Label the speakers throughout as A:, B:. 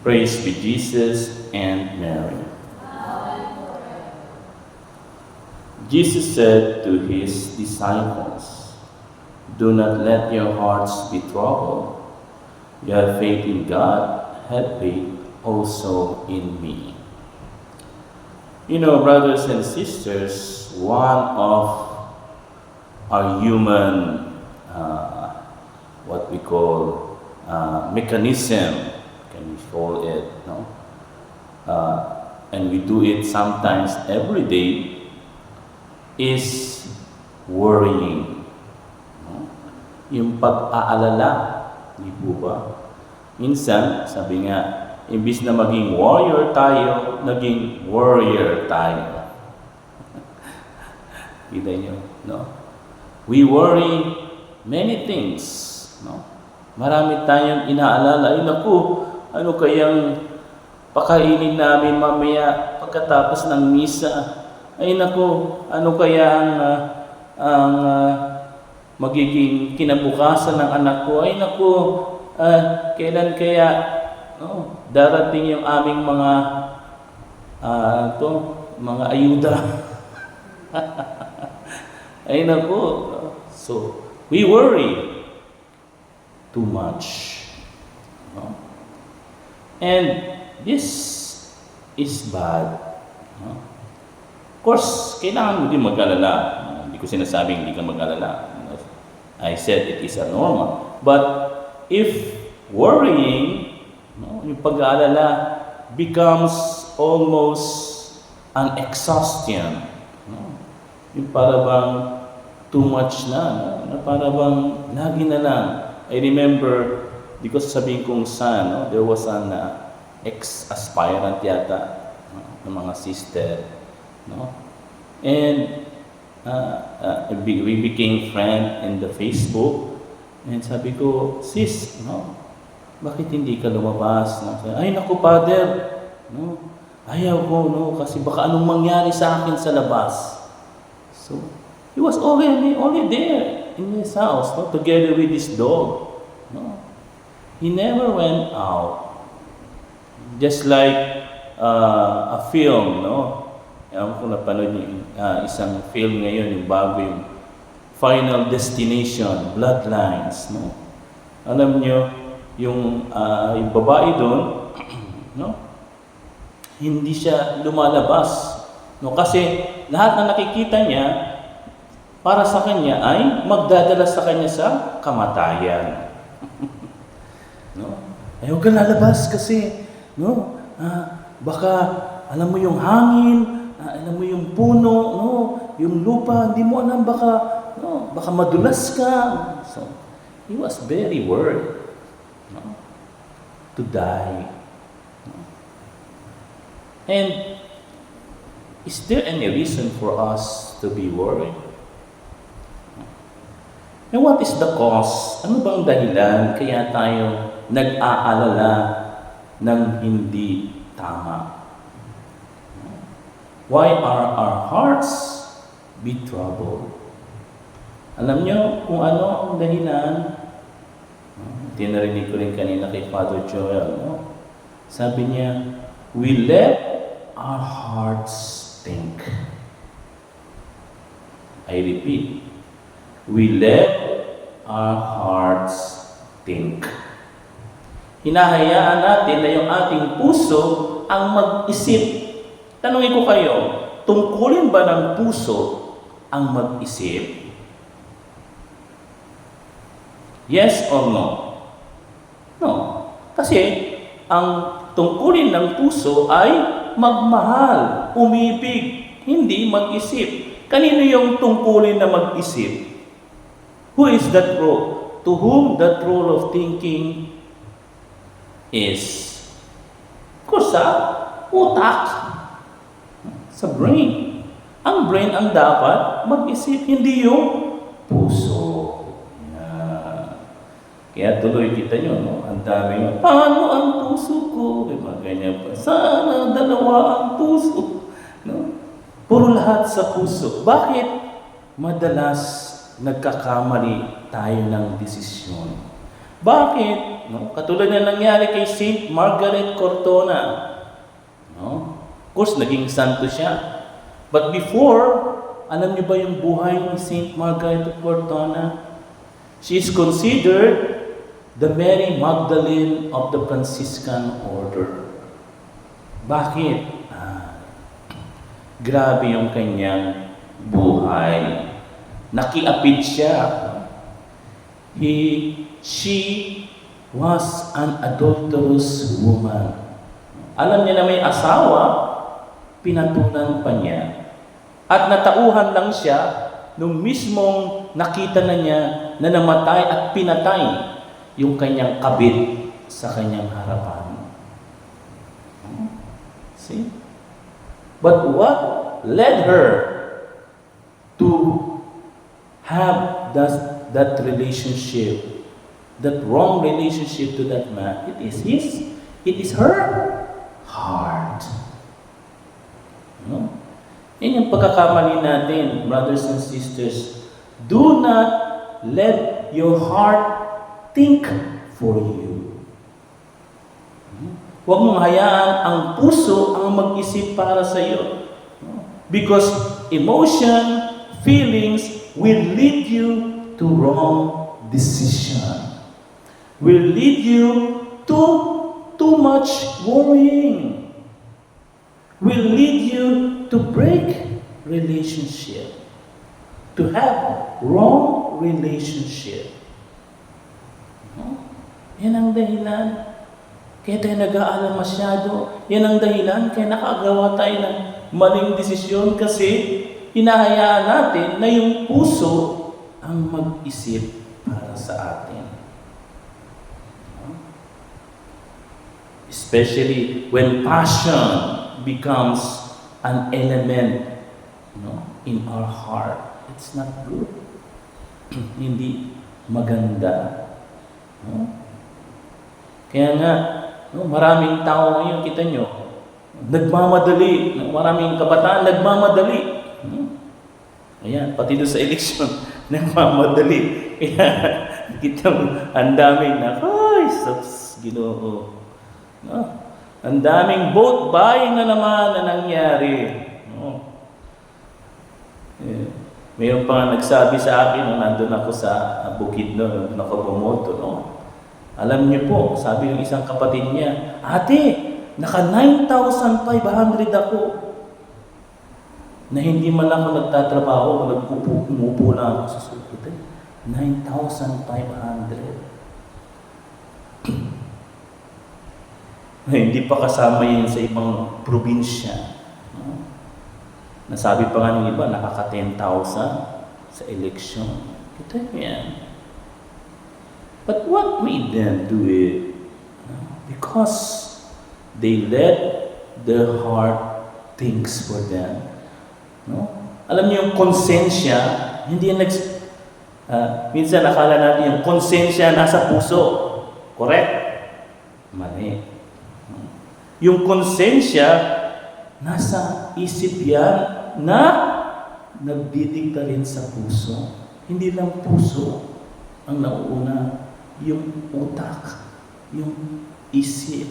A: Praise be Jesus and Mary. Jesus said to his disciples, "Do not let your hearts be troubled. You have faith in God, have faith also in me." You know, brothers and sisters, one of our human, what we call mechanism, can we call it, no? And we do it sometimes every day, is worrying. No? Yung pag-aalala, di po ba? Minsan, sabi nga, imbis na maging warrior tayo, naging warrior tayo. Kita nyo, no? We worry many things, no? Marami tayong inaalala. Ay naku, ano kayang pakainin namin mamaya pagkatapos ng misa? Ay naku, ano kaya ang magiging kinabukasan ng anak ko? Ay naku, kailan kaya darating yung aming mga ayuda? Ay naku. So, we worry too much. No? And this is bad. No? Of course, kailangan mo din mag-alala. Hindi ko sinasabing hindi ka mag-alala. I said it is a normal. But if worrying, yung pag-aalala becomes almost an exhaustion. Yung para bang too much na para bang lagi na lang. I remember, di ko sasabihin kung saan, there was an ex-aspirant yata ng mga sister. No? And we became friends in the Facebook. And sabi ko, sis, bakit hindi ka lumabas? No? Ay, naku, Father, ayaw ko, kasi baka anong mangyari sa akin sa labas. So, he was only there in his house, together with his dog. No? He never went out. Just like a film, Ewan ko napanood yung isang film ngayon, yung bago yung Final Destination, Bloodlines. No? Alam nyo, yung babae doon, hindi siya lumalabas. No? Kasi lahat na nakikita niya, para sa kanya ay magdadala sa kanya sa kamatayan. No? Ay, huwag ka lalabas kasi, baka alam mo yung hangin, alam mo yung puno, yung lupa, hindi mo alam, baka madulas ka. So, he was very worried to die. And is there any reason for us to be worried? And what is the cause? Ano bang dahilan kaya tayo nag-aalala ng hindi tama? Why are our hearts be troubled? Alam nyo kung ano ang dahilan? Tinarinig ko rin kanina kay Father Joel. Sabi niya, we let our hearts think. I repeat, we let our hearts think. Hinahayaan natin na yung ating puso ang mag-isip. Tanungin ko kayo, tungkulin ba ng puso ang mag-isip? Yes or no? No. Kasi ang tungkulin ng puso ay magmahal, umibig, hindi mag-isip. Kanino yung tungkulin na mag-isip? Who is that role? To whom that role of thinking is? Of course, sa utak. Sa brain. Ang brain ang dapat mag-isip, hindi yung puso. Yeah. Kaya tuloy kita nyo, ang dami paano ang puso ko? Ganyan pa. Sana dalawa ang puso. Puro lahat sa puso. Bakit madalas nagkakamali tayo ng desisyon? Bakit? No? Katulad na nangyari kay Saint Margaret Cortona. No? Of course, naging santo siya. But before, alam niyo ba yung buhay ni Saint Margaret Cortona? She is considered the Mary Magdalene of the Franciscan Order. Bakit? Grabe yung kanyang buhay. Nakiapid siya. She was an adulterous woman. Alam niya na may asawa, pinatulan pa niya. At natauhan lang siya nung mismong nakita na niya na namatay at pinatay yung kanyang kabit sa kanyang harapan. See? But what led her to have that relationship, that wrong relationship to that man? It is her heart. No? Yan yung pagkakamali natin, brothers and sisters. Do not let your heart think for you. Huwag mong hayaan ang puso ang mag-isip para sa iyo. Because emotion, feelings will lead you to wrong decision. Will lead you to too much worrying. Will lead you to break relationship. To have wrong relationship. Yan ang dahilan. Kaya tayo nag-aalam masyado. Yan ang dahilan kaya nakagawa tayo ng maling desisyon kasi hinahayaan natin na yung puso ang mag-isip para sa atin. Especially when passion becomes an element in our heart. It's not good. Hindi maganda. Kaya nga, maraming tao ngayon, kita nyo, nagmamadali. Maraming kabataan, nagmamadali. Ayan, pati doon sa eleksyon, nagmamadali. Kaya, kita mo, ang daming Ginoo. Ang daming vote buying na naman na nangyari. Mayroon pa nga nagsabi sa akin nung nandun ako sa Bukidnon, nandun ako bumoto, Alam niyo po, sabi ng isang kapatid niya, "Ate, naka 9,500 ako." Na hindi man ako nagtatrabaho, umupo lang ako sa sulpot. 9,500. Hindi pa kasama yun sa ibang probinsya. Nasabi pa nga ng iba, nakaka 10,000 sa eleksyon. Kita mo yan. But what made them do it? Because they let their heart thinks for them. Alam niyo yung konsensya, hindi yan minsan akala natin yung konsensya nasa puso. Correct? Mali. Yung konsensya, nasa isip yan na nagdidikta rin sa puso. Hindi lang puso ang nauuna. Yung utak, yung isip,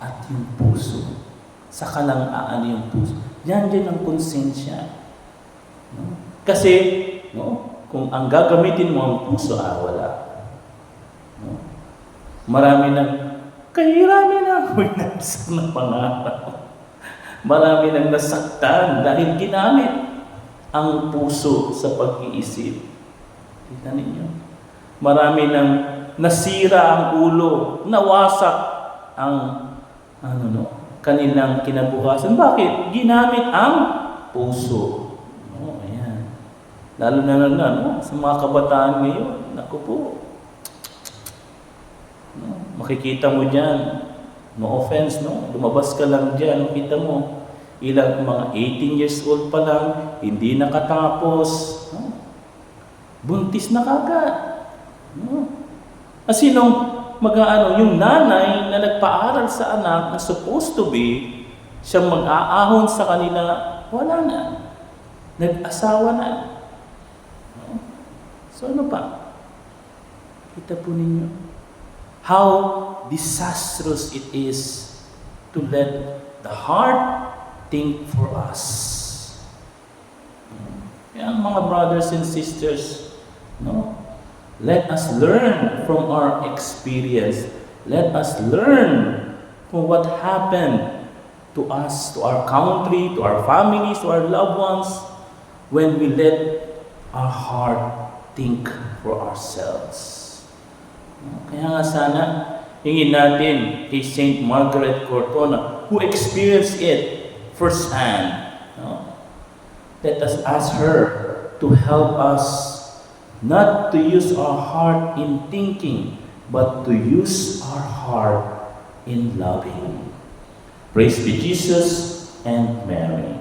A: at yung puso. Saka lang yung puso. Yan din ang konsensya. Kasi, kung ang gagamitin mo ang puso, wala. Marami na winagsak na pangarap. Marami nang nasaktan dahil ginamit ang puso sa pag-iisip. Kita ninyo? Marami nang nasira ang ulo, nawasak ang kanilang kinabukasan. Bakit? Ginamit ang puso. Ayan. Lalo na sa mga kabataan ngayon. Naku po. Makikita mo dyan, no offense, lumabas ka lang dyan, makita mo, ilang mga 18 years old pa lang, hindi nakatapos, buntis na kagad. Kasi yung nanay na nagpaaral sa anak na supposed to be, siyang mag-aahon sa kanila, wala na. Nag-asawa na. So ano pa? Kita po ninyo. how disastrous it is to let the heart think for us. Kaya mga brothers and sisters, no? Let us learn from our experience. Let us learn from what happened to us, to our country, to our families, to our loved ones, when we let our heart think for ourselves. Kaya nga sana, hingin natin kay Saint Margaret Cortona, who experienced it firsthand. Let us ask her to help us not to use our heart in thinking, but to use our heart in loving. Praise be Jesus and Mary.